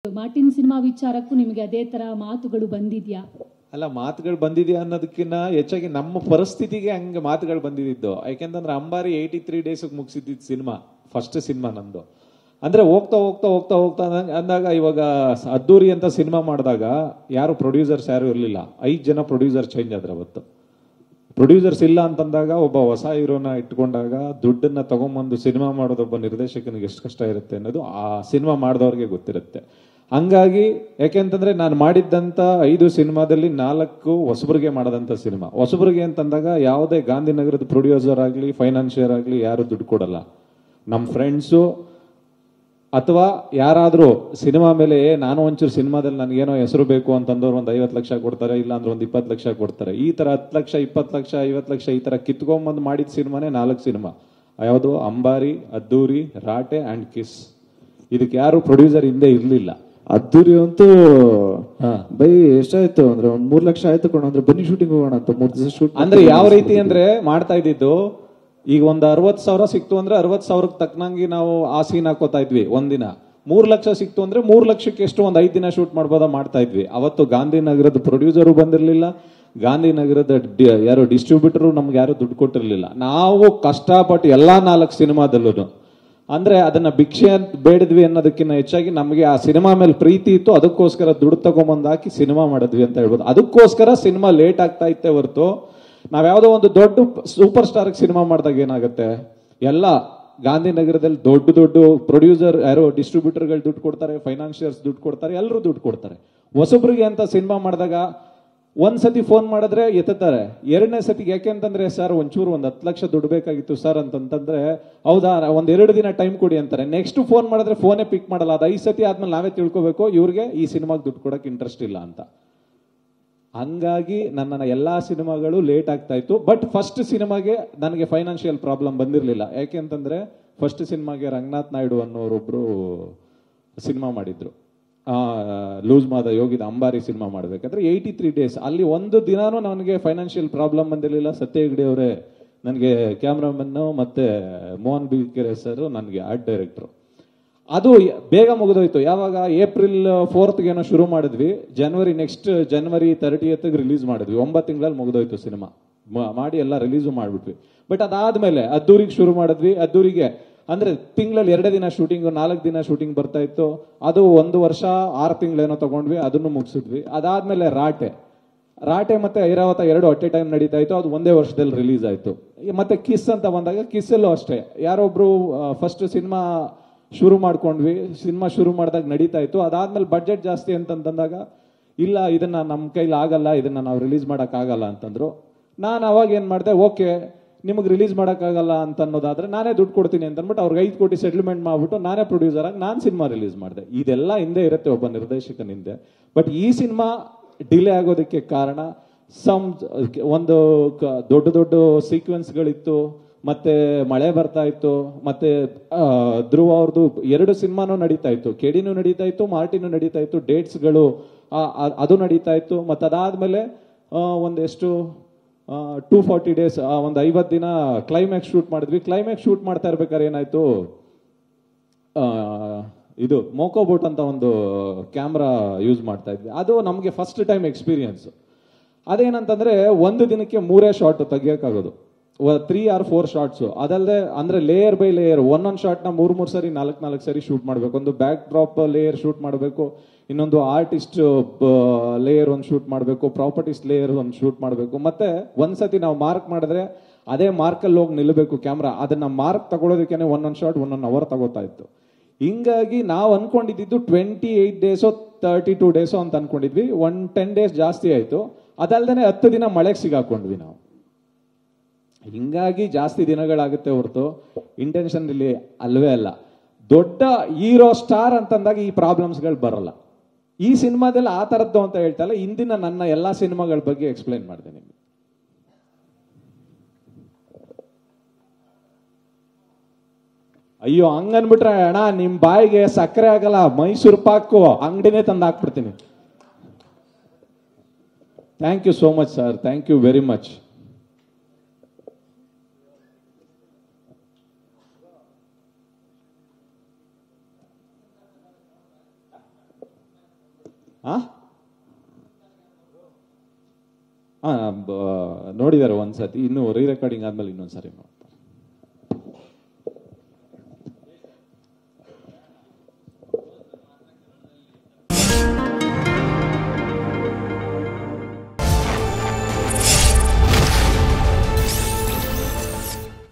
Martin cinema ವಿಚಾರಕ್ಕೂ ನಿಮಗೆ ಅದೇ ತರ ಮಾತುಗಳು ಬಂದಿದ್ಯಾ? ಅಲ್ಲ, ಮಾತುಗಳು ಬಂದಿದ್ಯಾ ಅನ್ನೋದಕ್ಕಿಂತ ಹೆಚ್ಚಾಗಿ ನಮ್ಮ ಪರಿಸ್ಥಿತಿಗೆ ಹಂಗೆ ಮಾತುಗಳು ಬಂದಿದ್ದು. ಯಾಕೆಂತಂದ್ರೆ ಅಂಬಾರಿ 83 ಡೇಸ್ ಮುಗಿಸಿದ್ದಿದ್ದು ಸಿನಿಮಾ, ಫಸ್ಟ್ ಸಿನಿಮಾ ನಂದು. ಅಂದ್ರೆ ಹೋಗ್ತಾ ಹೋಗ್ತಾ ಹೋಗ್ತಾ ಹೋಗ್ತಾ ಅಂದಾಗ ಇವಾಗ ಅದ್ದೂರಿ ಅಂತ ಸಿನಿಮಾ ಮಾಡಿದಾಗ ಯಾರು ಪ್ರೊಡ್ಯೂಸರ್ಸ್ ಯಾರು ಇರಲಿಲ್ಲ. 5 ಜನ ಪ್ರೊಡ್ಯೂಸರ್ ಚೇಂಜ್ ಆದ್ರೆ ಅವತ್ತು. ಪ್ರೊಡ್ಯೂಸರ್ಸ್ ಇಲ್ಲ ಅಂತಂದಾಗ ಒಬ್ಬ ಹೊಸ ಹೀರೋನ ಇಟ್ಕೊಂಡಾಗ ದುಡ್ಡನ್ನ ತಗೊಂಬಂದು ಸಿನಿಮಾ ಮಾಡೋದು ಒಬ್ಬ ನಿರ್ದೇಶಕನಿಗೆ ಎಷ್ಟು ಕಷ್ಟ ಇರುತ್ತೆ ಅನ್ನೋದು ಆ ಸಿನಿಮಾ ಮಾಡಿದವ್ರಿಗೆ ಗೊತ್ತಿರುತ್ತೆ. ಹಂಗಾಗಿ ಯಾಕೆಂತಂದ್ರೆ ನಾನು ಮಾಡಿದ್ದಂತ 5 ಸಿನಿಮಾದಲ್ಲಿ 4 ಹೊಸಬರಿಗೆ ಮಾಡದಂತ ಸಿನಿಮಾ. ಹೊಸಬರಿಗೆ ಅಂತಂದಾಗ ಯಾವುದೇ ಗಾಂಧಿನಗರದ ಪ್ರೊಡ್ಯೂಸರ್ ಆಗಲಿ ಫೈನಾನ್ಷಿಯರ್ ಆಗಲಿ ಯಾರು ದುಡ್ಡು ಕೊಡಲ್ಲ. ನಮ್ಮ ಫ್ರೆಂಡ್ಸು ಅಥವಾ ಯಾರಾದ್ರೂ ಸಿನಿಮಾ ಮೇಲೆ ನಾನು ಒಂಚೂರು ಸಿನಿಮಾದಲ್ಲಿ ನನಗೇನೋ ಹೆಸರು ಬೇಕು ಅಂತಂದವ್ರು ಒಂದು 50 ಲಕ್ಷ ಕೊಡ್ತಾರೆ, ಇಲ್ಲ ಅಂದ್ರೆ ಒಂದು 20 ಲಕ್ಷ ಕೊಡ್ತಾರೆ. ಈ ತರ 10 ಲಕ್ಷ 20 ಲಕ್ಷ 50 ಲಕ್ಷ ಈ ತರ ಕಿತ್ಕೊಂಡ್ಬಂದು ಮಾಡಿದ ಸಿನಿಮಾನೇ 4 ಸಿನಿಮಾ. ಯಾವುದು? ಅಂಬಾರಿ, ಅದ್ದೂರಿ, ರಾಟೆ ಅಂಡ್ ಕಿಸ್. ಇದಕ್ಕೆ ಯಾರು ಪ್ರೊಡ್ಯೂಸರ್ ಹಿಂದೆ ಇರ್ಲಿಲ್ಲ. ಅದ್ದೂರಿ ಅಂತೂ ಬೈ ಎಷ್ಟಾಯ್ತು ಅಂದ್ರೆ 3 ಲಕ್ಷ ಆಯ್ತು ಕೊಡ ಅಂದ್ರೆ ಬನ್ನಿ ಶೂಟಿಂಗ್ ಹೋಗೋಣ ಅಂತ 3 ದಿವಸ ಶೂಟ್. ಅಂದ್ರೆ ಯಾವ ರೀತಿ ಅಂದ್ರೆ ಮಾಡ್ತಾ ಇದ್ದಿದ್ದು, ಈಗ ಒಂದು 60,000 ಸಿಕ್ತು ಅಂದ್ರೆ 60,000ಕ್ಕೆ ತಕ್ಕನಂಗೆ ನಾವು ಆ ಸೀನ್ ಹಾಕೋತಾ ಇದ್ವಿ. ಒಂದಿನ 3 ಲಕ್ಷ ಸಿಕ್ತು ಅಂದ್ರೆ 3 ಲಕ್ಷಕ್ಕೆ ಎಷ್ಟು ಒಂದು 5 ದಿನ ಶೂಟ್ ಮಾಡ್ಬೋದ ಮಾಡ್ತಾ ಇದ್ವಿ. ಅವತ್ತು ಗಾಂಧಿನಗರದ ಪ್ರೊಡ್ಯೂಸರು ಬಂದಿರಲಿಲ್ಲ, ಗಾಂಧಿನಗರದ ಯಾರು ಡಿಸ್ಟ್ರಿಬ್ಯೂಟರು ನಮ್ಗೆ ಯಾರು ದುಡ್ಡು ಕೊಟ್ಟಿರ್ಲಿಲ್ಲ. ನಾವು ಕಷ್ಟಪಟ್ಟು ಎಲ್ಲಾ 4 ಸಿನಿಮಾದಲ್ಲೂ ಅಂದ್ರೆ ಅದನ್ನ ಭಿಕ್ಷೆ ಅಂತ ಬೇಡಿದ್ವಿ ಅನ್ನೋದಕ್ಕಿಂತ ಹೆಚ್ಚಾಗಿ ನಮಗೆ ಆ ಸಿನಿಮಾ ಮೇಲೆ ಪ್ರೀತಿ ಇತ್ತು. ಅದಕ್ಕೋಸ್ಕರ ದುಡ್ಡು ತಗೊಂಬಂದು ಹಾಕಿ ಸಿನಿಮಾ ಮಾಡಿದ್ವಿ ಅಂತ ಹೇಳ್ಬೋದು. ಅದಕ್ಕೋಸ್ಕರ ಸಿನಿಮಾ ಲೇಟ್ ಆಗ್ತಾ ಇತ್ತೆ ಹೊರತು ನಾವ್ಯಾವುದೋ ಒಂದು ದೊಡ್ಡ ಸೂಪರ್ ಸ್ಟಾರ್ ಸಿನಿಮಾ ಮಾಡಿದಾಗ ಏನಾಗುತ್ತೆ, ಎಲ್ಲ ಗಾಂಧಿನಗರದಲ್ಲಿ ದೊಡ್ಡ ದೊಡ್ಡ ಪ್ರೊಡ್ಯೂಸರ್ ಯಾರೋ ಡಿಸ್ಟ್ರಿಬ್ಯೂಟರ್ಗಳು ದುಡ್ಡು ಕೊಡ್ತಾರೆ, ಫೈನಾನ್ಷಿಯರ್ಸ್ ದುಡ್ಡು ಕೊಡ್ತಾರೆ, ಎಲ್ಲರೂ ದುಡ್ಡು ಕೊಡ್ತಾರೆ. ಹೊಸಬ್ರಿಗೆ ಅಂತ ಸಿನಿಮಾ ಮಾಡಿದಾಗ ಒಂದ್ಸತಿ ಫೋನ್ ಮಾಡಿದ್ರೆ ಎತ್ತಾರೆ, 2ನೇ ಸತಿಗೆ ಯಾಕೆ ಅಂತಂದ್ರೆ ಸರ್ ಒಂಚೂರು ಒಂದು 10 ಲಕ್ಷ ದುಡ್ಡು ಬೇಕಾಗಿತ್ತು ಸರ್ ಅಂತಂತಂದ್ರೆ ಹೌದಾ ಒಂದ್ 2 ದಿನ ಟೈಮ್ ಕೊಡಿ ಅಂತಾರೆ. ನೆಕ್ಸ್ಟ್ ಫೋನ್ ಮಾಡಿದ್ರೆ ಫೋನೇ ಪಿಕ್ ಮಾಡಲ್ಲ. ಅದು 5 ಸತಿ ಆದ್ಮೇಲೆ ನಾವೇ ತಿಳ್ಕೊಬೇಕು ಇವ್ರಿಗೆ ಈ ಸಿನಿಮಾಗೆ ದುಡ್ಡು ಕೊಡಕ್ಕೆ ಇಂಟ್ರೆಸ್ಟ್ ಇಲ್ಲ ಅಂತ. ಹಂಗಾಗಿ ನನ್ನ ಎಲ್ಲಾ ಸಿನಿಮಾಗಳು ಲೇಟ್ ಆಗ್ತಾ ಇತ್ತು. ಬಟ್ ಫಸ್ಟ್ ಸಿನಿಮಾಗೆ ನನಗೆ ಫೈನಾನ್ಷಿಯಲ್ ಪ್ರಾಬ್ಲಮ್ ಬಂದಿರಲಿಲ್ಲ. ಯಾಕೆ ಅಂತಂದ್ರೆ ಫಸ್ಟ್ ಸಿನಿಮಾಗೆ ರಂಗನಾಥ್ ನಾಯ್ಡು ಅನ್ನೋರೊಬ್ರು ಸಿನಿಮಾ ಮಾಡಿದ್ರು, ಲೂಸ್ ಮಾದ ಯೋಗಿದ ಅಂಬಾರಿ ಸಿನಿಮಾ ಮಾಡ್ಬೇಕಾದ್ರೆ 83 ಡೇಸ್ ಅಲ್ಲಿ ಒಂದು ದಿನಾನು ನನಗೆ ಫೈನಾನ್ಷಿಯಲ್ ಪ್ರಾಬ್ಲಮ್ ಬಂದಿರಲಿಲ್ಲ. ಸತ್ಯ ಹೆಗ್ಡೆ ಅವರೇ ನನಗೆ ಕ್ಯಾಮ್ರಾಮನ್, ಮತ್ತೆ ಮೋಹನ್ ಬಿಲ್ಕೆರೆ ಸರ್ ನನಗೆ ಆರ್ಟ್ ಡೈರೆಕ್ಟರ್. ಅದು ಬೇಗ ಮುಗಿದೋಯ್ತು. ಯಾವಾಗ ಏಪ್ರಿಲ್ 4th ಏನೋ ಶುರು ಮಾಡಿದ್ವಿ, ನೆಕ್ಸ್ಟ್ ಜನವರಿ 30th ರಿಲೀಸ್ ಮಾಡಿದ್ವಿ. 9 ತಿಂಗಳಲ್ಲಿ ಮುಗಿದೋಯ್ತು ಸಿನಿಮಾ ಮಾಡಿ ಎಲ್ಲ ರಿಲೀಸು ಮಾಡ್ಬಿಟ್ವಿ. ಬಟ್ ಅದಾದ್ಮೇಲೆ ಅದ್ದೂರಿಗೆ ಶುರು ಮಾಡಿದ್ವಿ. ಅದ್ದೂರಿಗೆ ಅಂದ್ರೆ ತಿಂಗಳಲ್ಲಿ 2 ದಿನ ಶೂಟಿಂಗ್, 4 ದಿನ ಶೂಟಿಂಗ್ ಬರ್ತಾ ಇತ್ತು. ಅದು 1 ವರ್ಷ 6 ತಿಂಗಳೇನೋ ತಗೊಂಡ್ವಿ, ಅದನ್ನು ಮುಗಿಸಿದ್ವಿ. ಅದಾದ್ಮೇಲೆ ರಾಟೆ ಮತ್ತೆ ಐರಾವತ 2 ಅಟ್ ಎ ಟೈಮ್ ನಡೀತಾ ಇತ್ತು. ಅದು ಒಂದೇ ವರ್ಷದಲ್ಲಿ ರಿಲೀಸ್ ಆಯ್ತು. ಮತ್ತೆ ಕಿಸ್ ಅಂತ ಬಂದಾಗ ಕಿಸ್ಸಲ್ಲೂ ಅಷ್ಟೇ ಯಾರೊಬ್ರು ಫಸ್ಟ್ ಸಿನಿಮಾ ಶುರು ಮಾಡ್ಕೊಂಡ್ವಿ. ಸಿನಿಮಾ ಶುರು ಮಾಡಿದಾಗ ನಡೀತಾ ಇತ್ತು. ಅದಾದ್ಮೇಲೆ ಬಡ್ಜೆಟ್ ಜಾಸ್ತಿ ಅಂತಂದಾಗ ಇಲ್ಲ ಇದನ್ನ ನಮ್ಮ ಕೈಲಿ ಆಗಲ್ಲ, ಇದನ್ನ ನಾವು ರಿಲೀಸ್ ಮಾಡಕ್ ಆಗಲ್ಲ ಅಂತಂದ್ರು. ನಾನು ಅವಾಗ ಏನ್ ಮಾಡಿದೆ, ಓಕೆ ನಿಮಗೆ ರಿಲೀಸ್ ಮಾಡೋಕ್ಕಾಗಲ್ಲ ಅಂತ ಅನ್ನೋದಾದ್ರೆ ನಾನೇ ದುಡ್ಡು ಕೊಡ್ತೀನಿ ಅಂತ ಅಂದ್ಬಿಟ್ಟು ಅವ್ರಿಗೆ 5 ಕೋಟಿ ಸೆಟ್ಲ್ಮೆಂಟ್ ಮಾಡ್ಬಿಟ್ಟು ನಾನೇ ಪ್ರೊಡ್ಯೂಸರ್ ಆಗಿ ನಾನು ಸಿನಿಮಾ ರಿಲೀಸ್ ಮಾಡಿದೆ. ಇದೆಲ್ಲ ಹಿಂದೆ ಇರುತ್ತೆ ಒಬ್ಬ ನಿರ್ದೇಶಕನ ಹಿಂದೆ. ಬಟ್ ಈ ಸಿನಿಮಾ ಡಿಲೇ ಆಗೋದಕ್ಕೆ ಕಾರಣ ಒಂದು ದೊಡ್ಡ ದೊಡ್ಡ ಸೀಕ್ವೆನ್ಸ್ಗಳಿತ್ತು, ಮತ್ತೆ ಮಳೆ ಬರ್ತಾ ಇತ್ತು, ಮತ್ತೆ ಧ್ರುವ ಅವ್ರದ್ದು 2 ಸಿನಿಮಾನು ನಡೀತಾ ಇತ್ತು. ಕೆಡಿನೂ ನಡೀತಾ ಇತ್ತು, ಮಾರ್ಟಿನೂ ನಡೀತಾ ಇತ್ತು. ಡೇಟ್ಸ್ಗಳು ಅದು ನಡೀತಾ ಇತ್ತು. ಮತ್ತೆ ಅದಾದ್ಮೇಲೆ ಒಂದೆಷ್ಟು 240 ಡೇಸ್ ಒಂದು 50 ದಿನ ಕ್ಲೈಮ್ಯಾಕ್ಸ್ ಶೂಟ್ ಮಾಡಿದ್ವಿ. ಕ್ಲೈಮ್ಯಾಕ್ಸ್ ಶೂಟ್ ಮಾಡ್ತಾ ಇರ್ಬೇಕಾದ್ರೆ ಏನಾಯ್ತು, ಇದು ಮೋಕೋ ಬೋಟ್ ಅಂತ ಒಂದು ಕ್ಯಾಮ್ರಾ ಯೂಸ್ ಮಾಡ್ತಾ ಇದ್ವಿ. ಅದು ನಮಗೆ ಫಸ್ಟ್ ಟೈಮ್ ಎಕ್ಸ್ಪೀರಿಯನ್ಸ್. ಅದೇನಂತಂದ್ರೆ ಒಂದು ದಿನಕ್ಕೆ 3 ಶಾಟ್ ತೆಗಿಯಕ್ಕಾಗೋದು, 3 or 4 ಶಾರ್ಟ್ಸ್. ಅದಲ್ಲದೆ ಅಂದ್ರೆ ಲೇಯರ್ ಬೈ ಲೇಯರ್ ಒಂದೊಂದು ಶಾರ್ಟ್ ನ 3 ಸರಿ 4 ಸರಿ ಶೂಟ್ ಮಾಡಬೇಕು. ಒಂದು ಬ್ಯಾಕ್ ಡ್ರಾಪ್ ಲೇಯರ್ ಶೂಟ್ ಮಾಡಬೇಕು, ಇನ್ನೊಂದು ಆರ್ಟಿಸ್ಟ್ ಲೇಯರ್ ಒಂದು ಶೂಟ್ ಮಾಡಬೇಕು, ಪ್ರಾಪರ್ಟೀಸ್ ಲೇಯರ್ ಒಂದು ಶೂಟ್ ಮಾಡಬೇಕು. ಮತ್ತೆ ಒಂದ್ಸತಿ ನಾವು ಮಾರ್ಕ್ ಮಾಡಿದ್ರೆ ಅದೇ ಮಾರ್ಕಲ್ಲಿ ಹೋಗಿ ನಿಲ್ಲಬೇಕು ಕ್ಯಾಮ್ರಾ. ಅದನ್ನ ಮಾರ್ಕ್ ತಗೊಳ್ಳೋದಕ್ಕೆ ಒಂದೊಂದು ಶಾರ್ಟ್ 1 hour ತಗೋತಾ ಇತ್ತು. ಹಿಂಗಾಗಿ ನಾವು ಅನ್ಕೊಂಡಿದ್ದು 28 ಡೇಸೋ 32 ಡೇಸೋ ಅಂತ ಅನ್ಕೊಂಡಿದ್ವಿ. 10 ಡೇಸ್ ಜಾಸ್ತಿ ಆಯ್ತು. ಅದಲ್ದೇನೆ 10 ದಿನ ಮಳೆಗೆ ಸಿಗಾಕೊಂಡ್ವಿ ನಾವು. ಹಿಂಗಾಗಿ ಜಾಸ್ತಿ ದಿನಗಳಾಗುತ್ತೆ ಹೊರತು ಇಂಟೆನ್ಷನ್ ಇಲ್ಲಿ ಅಲ್ವೇ ಅಲ್ಲ. ದೊಡ್ಡ ಹೀರೋ ಸ್ಟಾರ್ ಅಂತಂದಾಗ ಈ ಪ್ರಾಬ್ಲಮ್ಸ್ಗಳು ಬರಲ್ಲ. ಈ ಸಿನಿಮಾದಲ್ಲಿ ಆ ತರದ್ದು ಅಂತ ಹೇಳ್ತಲ್ಲ, ಇಂದಿನ ನನ್ನ ಎಲ್ಲಾ ಸಿನಿಮಾಗಳ ಬಗ್ಗೆ ಎಕ್ಸ್ಪ್ಲೈನ್ ಮಾಡಿದೆ ನಿಮ್ಗೆ. ಅಯ್ಯೋ ಹಂಗನ್ಬಿಟ್ರೆ ಅಣ್ಣ ನಿಮ್ ಬಾಯಿಗೆ ಸಕ್ಕರೆ ಆಗಲ್ಲ, ಮೈಸೂರು ಪಾಕು ಅಂಗಡಿನೇ ತಂದು ಹಾಕ್ಬಿಡ್ತೀನಿ. Thank you so much sir, thank you very much. ಆ ನೋಡಿದ್ದಾರೆ ಒಂದ್ಸತಿ, ಇನ್ನು ರೀ ರೆಕಾರ್ಡಿಂಗ್ ಆದ್ಮೇಲೆ ಇನ್ನೊಂದ್ಸರಿ ನೋಡಿ.